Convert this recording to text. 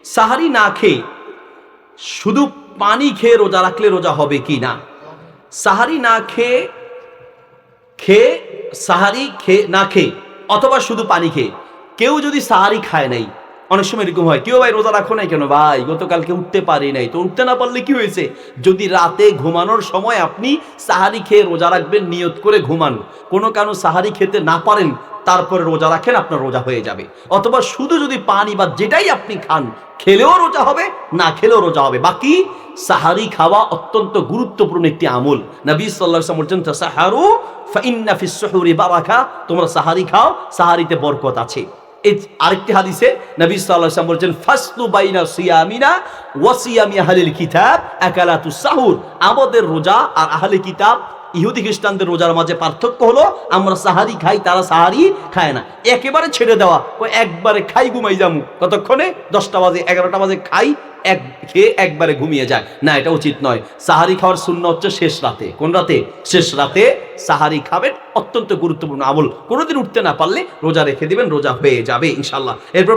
সাহারি না খেয়ে শুধু পানি খেয়ে রোজা রাখলে রোজা হবে কি না? সাহারি না খেয়ে সাহারি না খেয়ে অথবা শুধু পানি খেয়ে কেউ যদি সাহারি খায় নাই, অনেক সময় এরকম হয়, কেউ ভাই রোজা রাখো নাই কেন? ভাই গতকালকে উঠতে পারি নাই। তো উঠতে না পারলে কি হয়েছে? যদি রাতে ঘুমানোর সময় আপনি সাহারি খেয়ে রোজা রাখবেন, নিয়ত করে ঘুমান, কোনো কারণে সাহারি খেতে না পারেন, তারপরে রোজা রাখেন, আপনার রোজা হয়ে যাবে। অথবা শুধু যদি পানি বা যেটাই আপনি খান, খেলেও রোজা হবে, না খেলেও রোজা হবে। বাকি সাহারি খাওয়া অত্যন্ত গুরুত্বপূর্ণ একটি আমল। নবী সাল্লাল্লাহু আলাইহি ওয়াসাল্লাম বলেছেন, তাসাহারু ফাইন্না ফিস সুহুরি বারাকা, তোমরা সাহারি খাও, সাহারিতে বরকত আছে। এই আরেকটি হাদিসে নবী সাল্লাল্লাহু আলাইহি ওয়াসাল্লাম বলেছেন, ফাসলু বাইনা সিয়ামিনা ওয়া সিয়ামি আহলিল কিতাব আকালাতুস সাহুর, আমাদের রোজা আর আহলে কিতাব ইহুদি খ্রিস্টানদের রোজার মাঝে পার্থক্য হলো আমরা সাহারি খাই, তারা সাহারি খায় না। একেবারে ছেড়ে দেওয়া, একবারে খাই ঘুমাই যামু, কতক্ষণে 10টা বাজে 11টা বাজে খাই, খেয়ে একবারে ঘুমিয়ে যায় না, এটা উচিত নয়। সাহারি খাওয়ার সুন্নাহ হচ্ছে শেষ রাতে। কোন রাতে? শেষ রাতে সাহারি খাবেন, অত্যন্ত গুরুত্বপূর্ণ আমল। কোনোদিন উঠতে না পারলে রোজা রেখে দিবেন, রোজা হয়ে যাবে ইনশাআল্লাহ। এরপর